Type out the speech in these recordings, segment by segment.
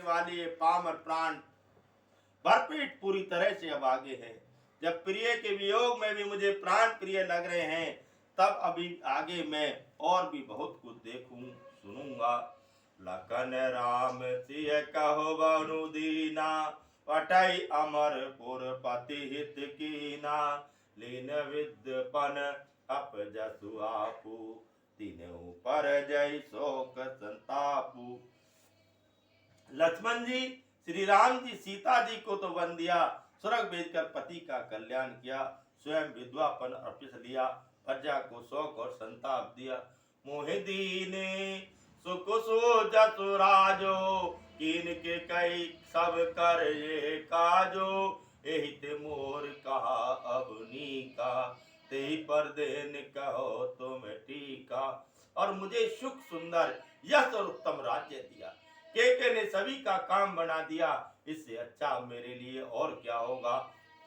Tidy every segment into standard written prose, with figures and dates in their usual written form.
वाले ये पामर प्राण भरपेट पूरी तरह से अब आगे है। जब प्रिय के वियोग में भी मुझे प्राण प्रिय लग रहे हैं, तब अभी आगे मैं और भी बहुत कुछ देखूं सुनूंगा। लखन राम सिय कहो बनु दीना, पटई अमरपुर पति हित कीना। लीन विद्यपन अप जसु आपू, तीनों पर जय शोक संतापू। लक्ष्मण जी, श्री राम जी सीता जी को तो वन दिया, स्वर्ग भेजकर पति का कल्याण किया, स्वयं विधवापन अर्पित लिया, प्रजा को शोक और संताप दिया। मोहि दीने सुख सो जसुराजो, कीन के कई सब कर ये काजो। एहि ते मोर कहा अबनी का, ते पर देन कहो तुम टीका। और मुझे सुख सुंदर यश और उत्तम राज्य दिया, केके ने सभी का काम बना दिया, इससे अच्छा मेरे लिए और क्या होगा।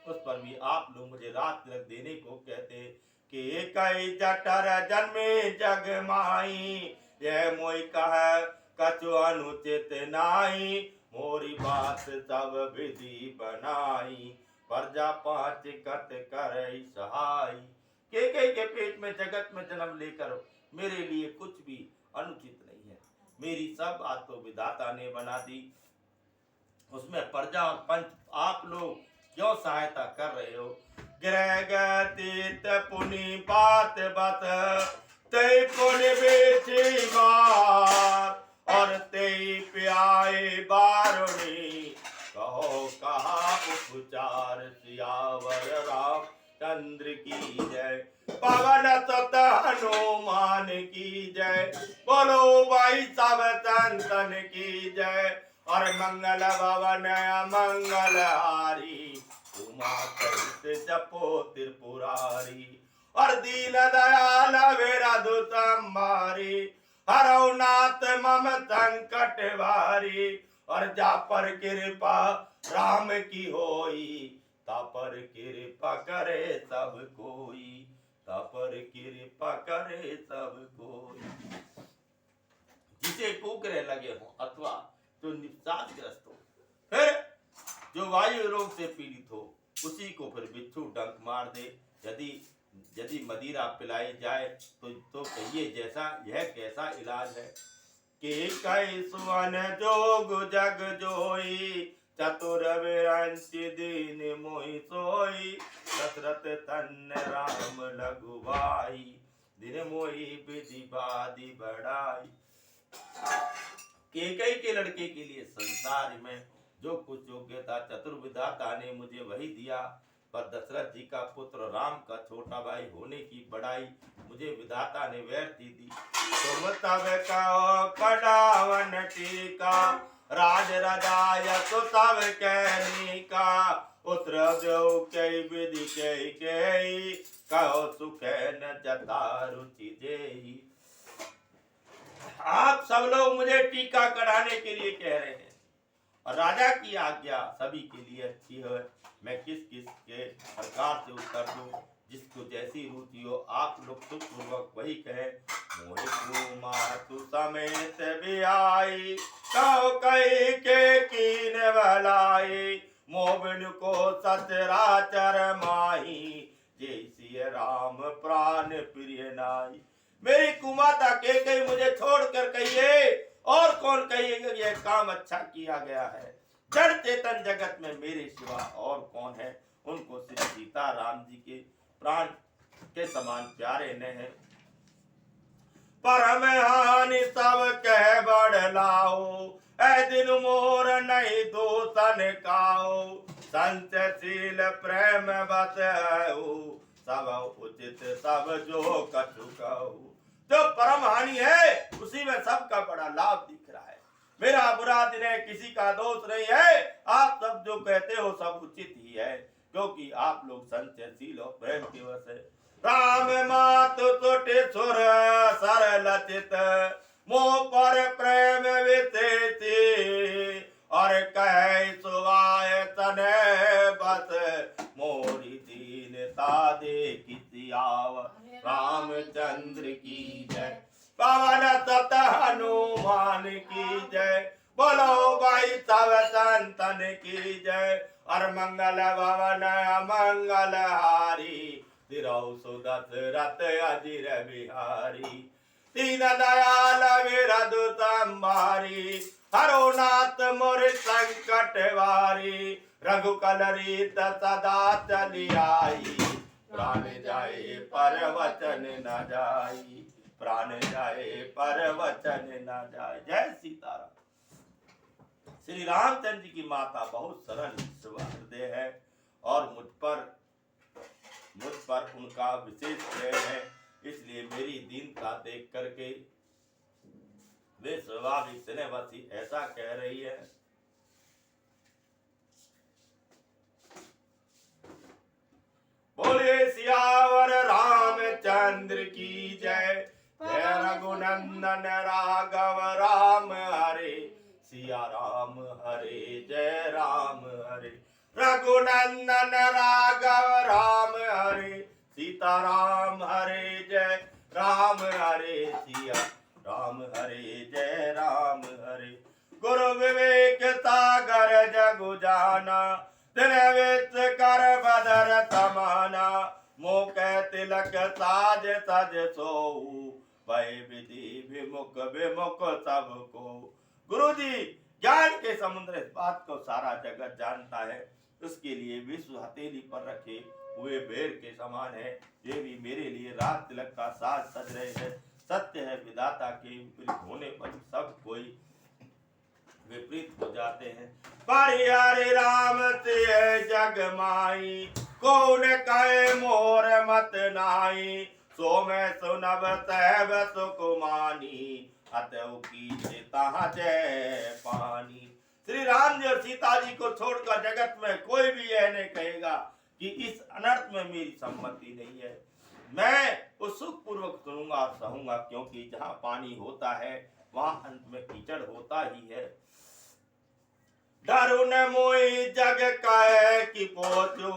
उस पर भी आप लोग मुझे रात तिलक देने को कहते कि कई जटर जन्मे जग माई, यह मोई कह कछु अनुचित नाई। मोरी बात सब विधि बनाई, प्रजा पांच कत करई सहाय। के पेट में जगत में जन्म लेकर मेरे लिए कुछ भी अनुचित नहीं है, मेरी सब बात तो विधाता ने बना दी। उसमें प्रजा और पंच आप लोग क्यों सहायता कर रहे हो। ग्रह गतीत पुनि बात बत, ते पुनि बेची मार। और ते प्याए बारुणी, कहो कहा उपचार। सियावर राम चंद्र की जय, पवन सुत हनुमान की जय। बोलो भाई सब संतन की जय। और मंगल भवन मंगलहारी, उमा सहित जपो त्रिपुरारी। और दीन दयाल विरधु संहारी, हरौ नाथ मम संकट भारी। और जा पर कृपा राम की होई, ता पर कृपा करे सब कोई। ता पर कृपा करे सब कोई। जिसे कुकरे लगे हो अथवा जो निपसाद ग्रस्त हो, फिर जो वायु रोग से पीड़ित हो, उसी को फिर बिच्छू डंक मार दे। यदि मदिरा पिलाई जाए तो कहिए जैसा यह कैसा इलाज है। के कई सुवन जोग जग जोई, चतुर विरंच दीन मोहि सोई। दशरथ तन्न राम लघुबाई, दिन मोहि विधि बादी बढ़ाई। केकई के लड़के के लिए संसार में जो कुछ योग्यता चतुर्विधाता ने मुझे वही दिया, पर दशरथ जी का पुत्र राम का छोटा भाई होने की बड़ाई मुझे विधाता ने व्यर्थ दी। तुम तब कहो कडावन टीका, राज रजाय तो तब कहनी का। उतर जो कई विधि कई, कहो सुख न जता रुचि जेहि। आप सब लोग मुझे टीका कढ़ाने के लिए कह रहे हैं, और राजा की आज्ञा सभी के लिए अच्छी है। मैं किस किस के प्रकार से उत्तर दूं, जिसको जैसी रुचि हो आप लोग सुख पूर्वक वही कहे। मोहि कुमार समेत भी आई, कहो कई के कीन भलाई। मोबिन को सचराचर माही, जैसी राम प्राण प्रिय नाई। मेरी कुमाता के मुझे छोड़कर कहिए, और कौन कहिएगा यह काम अच्छा किया गया है। जड़ चेतन जगत में मेरे सिवा और कौन है। उनको श्री सीता राम जी के प्राण के समान प्यारे न है। परम हानि सब कह बढ़ लाओ, ऐ दिन मोर नहीं दोसन काओ। संचशील प्रेम बस सब उचित सब जो कछु कहूँ। जो परम हानि है उसी में सबका बड़ा लाभ दिख रहा है। मेरा बुरा दिन है, किसी का दोष नहीं है। आप सब जो कहते हो सब उचित ही है, क्योंकि आप लोग संचयशील और प्रेम के वश है। राम मातु तुटे सुर सरल चित, मोह पर प्रेम विशेषी। और कह सुवाय तने बस, मोरी दीनता देखी आव। रामचंद्र की जय, पवन सुत हनुमान की जय। बोलो भाई सब संतन की जय। और मंगल भवन अमंगल हारी, तिरौ सुदशरथ अजिर बिहारी। दीन दयाल विरधु संभारी, हरो नाथ मोर संकट वारी। रघुकुल रीत सदा चली आई, प्राण जाए पर वचन न जाई, प्राण जाए पर वचन न जाए। जय सीताराम। श्री रामचंद्र जी की माता बहुत सरल हृदय है और मुझ पर उनका विशेष प्रेम है, इसलिए मेरी दीनता देख करके वे स्वाभाविक स्नेहवती ऐसा कह रही है। बोले सियावर रामचंद्र की जय। जय रघुनंदन राघव राम हरे, सिया राम हरे जय राम हरे। रघुनंदन राघव राम हरे, सीता राम हरे जय राम हरे, सिया राम हरे जय राम हरे। गुरु विवेक सागर जगु जाना, दिन विच कर बदर समाना। मोके तिलक साज सज सोऊ, भय विधि विमुख विमुख सबको। गुरु जी ज्ञान के समुद्र इस बात को सारा जगत जानता है, उसके लिए विश्व हथेली पर रखे हुए बेर के समान है। ये भी मेरे लिए रात तिलक का साज सज रहे हैं। सत्य है विधाता के विपरीत होने पर सब कोई विपरीत हो जाते हैं। पर हरे राम से जग माई, कौन कहे मोर मत नाई। सो मैं सुनब सहब सुकुमानी, अतव की तहाँ जय पानी। श्री राम जी और सीता जी को छोड़कर जगत में कोई भी यह नहीं कहेगा कि इस अनर्थ में मेरी सम्मति नहीं है। मैं उस सुख पूर्वक सुनूंगा और सहूंगा, क्योंकि जहाँ पानी होता है वहां अंत में कीचड़ होता ही है। डरुन मोई जग कहे कि पोचो,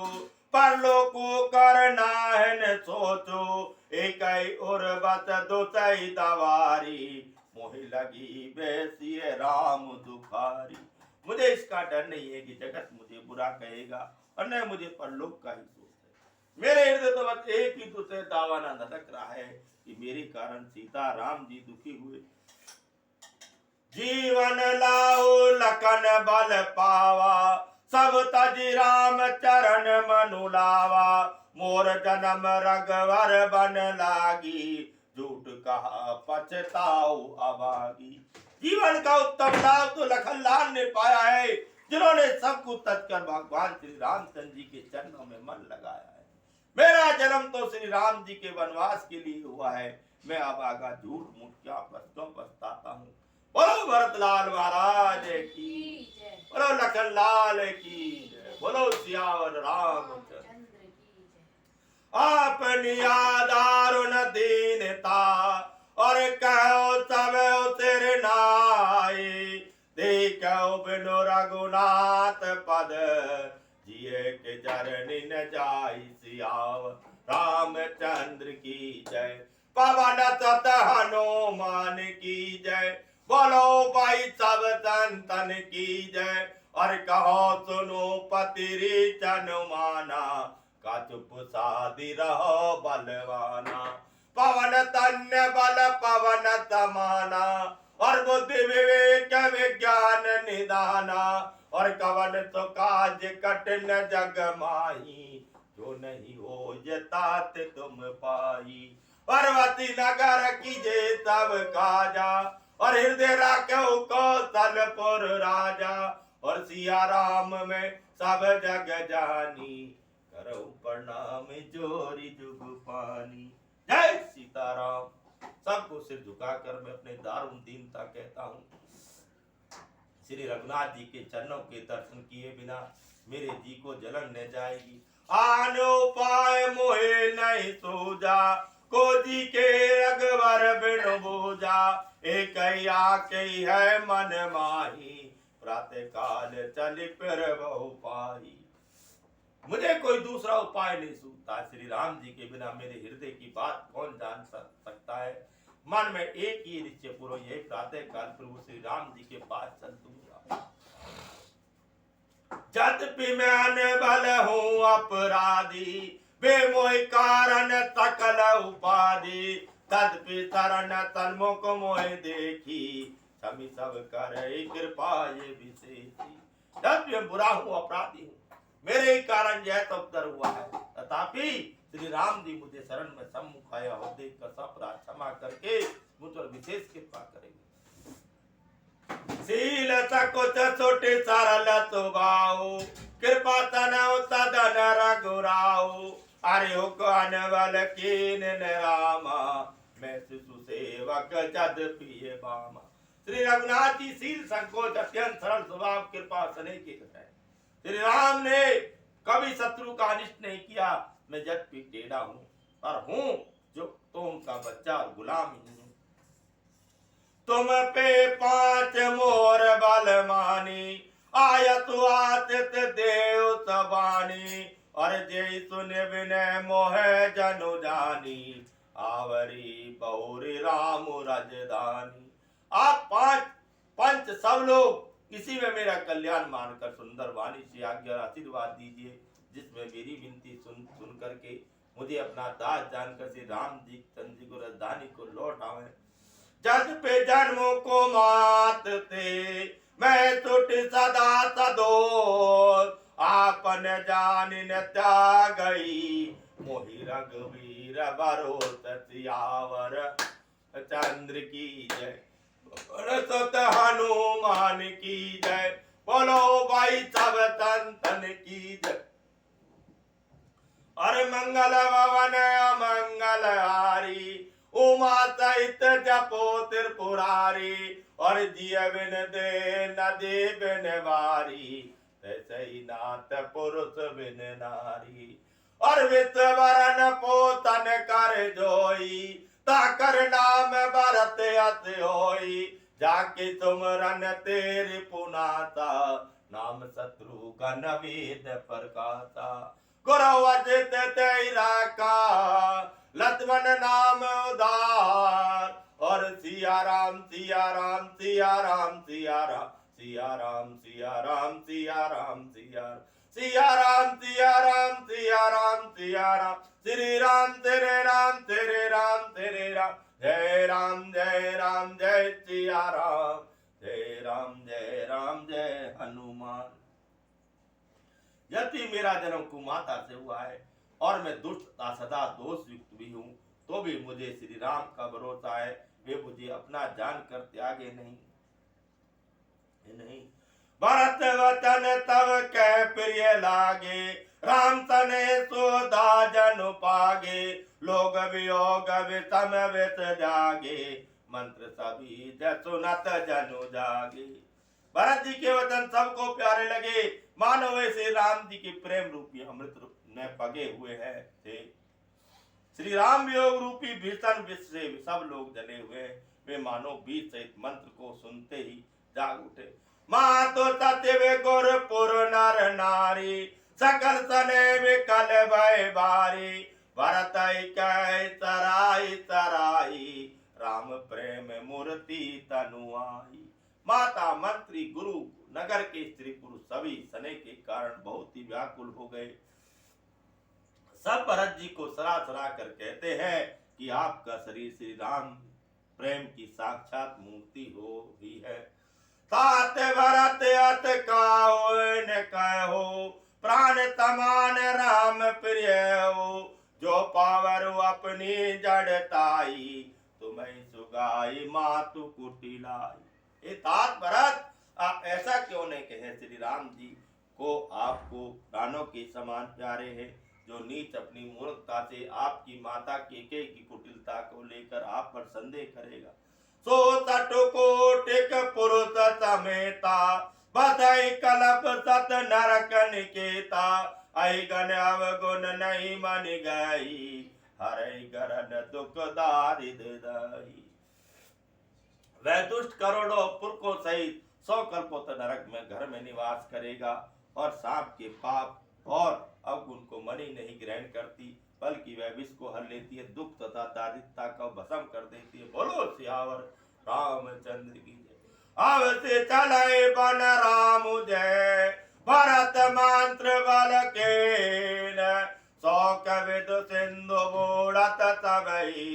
परलोकु करना है न सोचो। एक उर्वत दुसई दवारी, मोहि लगी बेसी राम दुखारी। मुझे इसका डर नहीं है कि जगत मुझे बुरा कहेगा और न मुझे परलोक का ही सोच है। मेरे हृदय तो बस एक ही दूसरे दावाना धड़क रहा है कि मेरे कारण सीता राम जी दुखी हुए। जीवन लाओ लखन बल पावा, सब तज राम चरण मनु लावा। मोर जन्म रघुवर बन लागी, झूठ कहा पछताओ अभागी। जीवन का उत्तम लाभ तो लखनलाल ने पाया है, जिन्होंने सब कुछ तज कर भगवान श्री रामचंद्र जी के चरणों में मन लगाया है। मेरा जन्म तो श्री राम जी के वनवास के लिए हुआ है। मैं अब आगा झूठ मूठ क्या क्यों पछताता हूँ। बोलो भरतलाल महाराज की, बोलो लखनलाल की जय, बोलो सियावर रामचंद्र। अपनी आधारुण दीनता, और कहो सब सिर नाई। देखो बिनु रघुनाथ पद, जिए के चरनि न जाई। सियावर रामचंद्र की जय। पवन सत हनुमान की जय। बोलो भाई सब संतन की जय। और कहो सुनो पतिरी चनुमाना, का चुप साधि रहो बलवाना। पवन तन्य बल पवन समाना, और बुद्धि विवेक विज्ञान निदाना। और कवन तो काज कठिन जग माही, जो नहीं हो तात तुम पाई। पार्वती नगर कीजे तब काजा, और हृदय राख्यो कौशलपुर राजा। और सिया राम में सब जग जानी, करो प्रणाम जोरी जुग पानी। जय सीताराम। सबको सिर झुकाकर मैं अपने दारुण दीनता कहता हूँ। श्री रघुनाथ जी के चरणों के दर्शन किए बिना मेरे जी को जलन न जाएगी। आनो पाए मोहे नहीं सूझा, को जी के रघुवर बिनु बूझा। एक ही है मन माही, प्रातः काल चल फिर बहु पाही। मुझे कोई दूसरा उपाय नहीं सूझता। श्री राम जी के बिना मेरे हृदय की बात कौन जान सकता है। मन में एक ही निश्चय पूर्व, यही प्रातः काल प्रभु श्री राम जी के पास चल दूंगा। यद्यपि मैं अनबल हूँ अपराधी, बेमोह कारण सकल उपाधि, तदपि शरण तन्मुख मोह देखी, क्षमि सब करे कृपा ये विशेषी। जब मैं बुरा हूँ, अपराधी हूँ, मेरे ही कारण यह सब दर हुआ है, तथापि श्री राम जी मुझे शरण में सम्मुख आया हो देख कर सब अपराध क्षमा करके मुझ पर विशेष कृपा करेंगे। शील सकुच छोटे सरल स्वभाव, कृपा तनव सदन रघुराऊ, अरे हो अनबल कीन रामा, मैं शिशु सेवक जद पिए बामा। श्री रघुनाथ जी शील संकोच अत्यंत सरल स्वभाव कृपा स्नेह के हैं। श्री राम ने कभी शत्रु का अनिष्ट नहीं किया। मैं यद्यपि टेढ़ा हूँ पर हूँ जो तो उनका बच्चा और गुलाम ही हूँ। तुम पे 5 मोर बल मानी, आयत आतित देव सबानी, और जय सुन विनय मोह जनु जानी, आवरी बहुरी राम राजधानी। आप 5 पंच सब लोग इसी में मेरा कल्याण मानकर सुंदर वाणी से आज्ञा और आशीर्वाद दीजिए, जिसमें मेरी विनती सुन करके मुझे अपना दास जानकर श्री राम जी चंद्र जी को राजधानी को लौट आवे। जद पे जन्मों को मात थे, मैं टूट सदा सदोष, आपन जान न त्यागई, मोहि रघुवीर भरोस सियावर चंद्र की जय, सत हनुमान की जय, बोलो भाई सब संतन की जय। अरे मंगल भवन अमंगल हारी, उमा सहित जपो त्रिपुरारी, और जिय बिन दे न दे बिन वारी, तैसे नाथ पुरुष बिन नारी। और विश्ववरन पोतन कर जोई, ताकर नाम भरत अत होई, जाके तुमरन तेरे पुनाता, नाम शत्रुघ्न वेद प्रकाशा। गुरु अजित तेरा का, लक्ष्मण नाम उदार, और सिया राम सिया राम सिया राम सिया राम सिया राम सिया राम सिया राम सिया सिया राम सिया राम सिया राम सिया राम, श्री राम तेरे राम तेरे राम तेरे राम, जय राम जय राम जय सिया राम, जय राम जय हनुमान। यदि मेरा जन्म कुमाता से हुआ है और मैं दुष्टता सदा दोष युक्त भी हूँ, तो भी मुझे श्री राम का भरोसा है, वे मुझे अपना जान कर त्यागे नहीं। भरत वचन तब कै प्रिय लागे, राम तने सोधा जनु पागे, लोग वियोग विषम वित जागे, मंत्र सभी सुनत जनु जागे। भरत जी के वचन सबको प्यारे लगे, मानो वैसे राम जी के प्रेम रूपी अमृत में पगे हुए हैं थे। श्री राम वियोग रूपी भीषण विष से सब लोग जले हुए, वे मानो बीज सहित मंत्र को सुनते ही जाग उठे। माँ तो सत्य गुर पुर नर नारी, सकल सने विकल भय बारी, भरत कह सराई सराई, राम प्रेम मूर्ति तनु आई। माता मंत्री गुरु नगर के स्त्री पुरुष सभी सने के कारण बहुत ही व्याकुल हो गए। सब भरत जी को सरा सरा कर कहते हैं कि आपका शरीर श्री राम प्रेम की साक्षात मूर्ति हो ही है। तात भरत अत काहो न कहो, प्राण तमान राम प्रिय हो, जो पावर अपनी जड़ताई, तुम्हें सुगाई मातु कुटिलाई। ये तात भरत आप ऐसा क्यों नहीं कहे, श्री राम जी को आपको प्राणों के समान प्यारे हैं, जो नीच अपनी मूर्खता से आपकी माता केके की कुटिलता को लेकर आप पर संदेह करेगा। सो तटुकोटिक पुरुष समेता, बधाई कलप सत नरक निकेता, अहिगन अवगुण नहीं मन गई, हरै गरन दुख दारिद्रदाई। वह दुष्ट करोड़ों पुरखों सहित 100 कल्पों तक नरक में घर में निवास करेगा, और सांप के पाप और अवगुण को मणि नहीं ग्रहण करती, बल्कि वह विष को हर लेती है, दुख तथा दारिद्रता को भस्म कर देती है। बोलो सियावर रामचंद्र की जय। अब से चले बन राम जय, भरत पुत्र बालकेन शोक विदु सिंधु बूढ़त सबई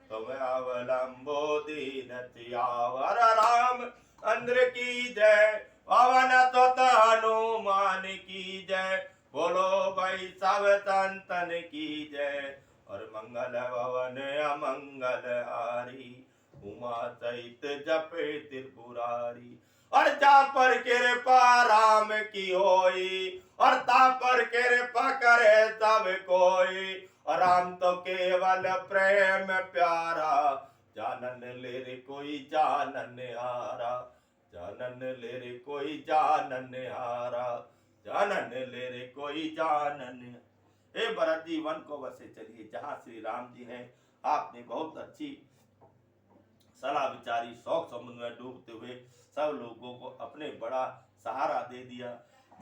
तुम अवलंबो दीन सियावर राम अंद्र की जय पवन सुत हनुमान की जय बोलो भाई सब संतन की जय और मंगल भवन अमंगल हारी उमा सहित जपे त्रिपुरारी और जा पर कृपा राम की होई और ता पर कृपा करे सब कोई और राम तो केवल प्रेम प्यारा जानन ले रे कोई जानन हारा जानन ले रे कोई जानन हारा जानन ले रे कोई जानन। हे भरत जी वन को वसे चलिए जहाँ श्री राम जी हैं। आपने बहुत अच्छी सलाह विचारी शौक समुद्र में डूबते हुए सब लोगों को अपने बड़ा सहारा दे दिया।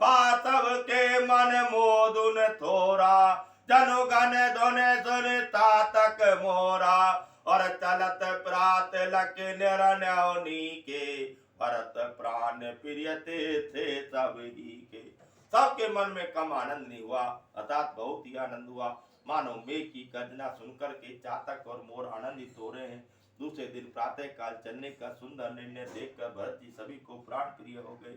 बात के मन मोदुन थोरा जनु गण धुन सुनता तक मोरा और चलत प्रात लक निरन्योनी के भरत प्राण प्रिय थे सब ही के। सबके मन में कम आनंद नहीं हुआ अर्थात बहुत ही आनंद हुआ। मानो मेघ की गर्जना सुनकर के चातक और मोर आनंदित हो रहे हैं। दूसरे दिन प्रातः काल चलने का सुंदर निर्णय देखकर भरत जी सभी को प्राण प्रिय हो गए।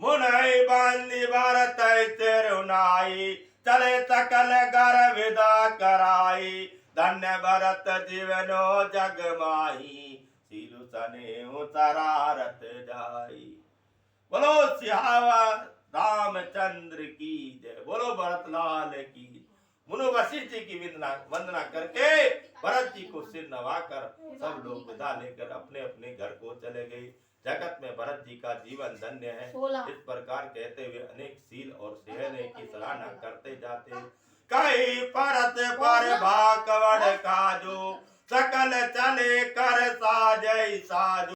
मुनई बांधी भरत तिरुनाई चले सकल घर विदा कराई धन्य भरत जीवनो जग माही सीलु सने शरारत जाई। बोलो सियावर रामचंद्र की जय बोलो भरत लाल की। मुनु वशिष्ठ जी की वंदना करके भरत जी को सिर नवाकर सब लोग विदा लेकर अपने अपने घर को चले गए। जगत में भरत जी का जीवन धन्य है। इस प्रकार कहते हुए अनेक सील और सेहने की सराहना करते जाते। कई परत पर भाकवड़ काजो सकल चले कर साजय साजो।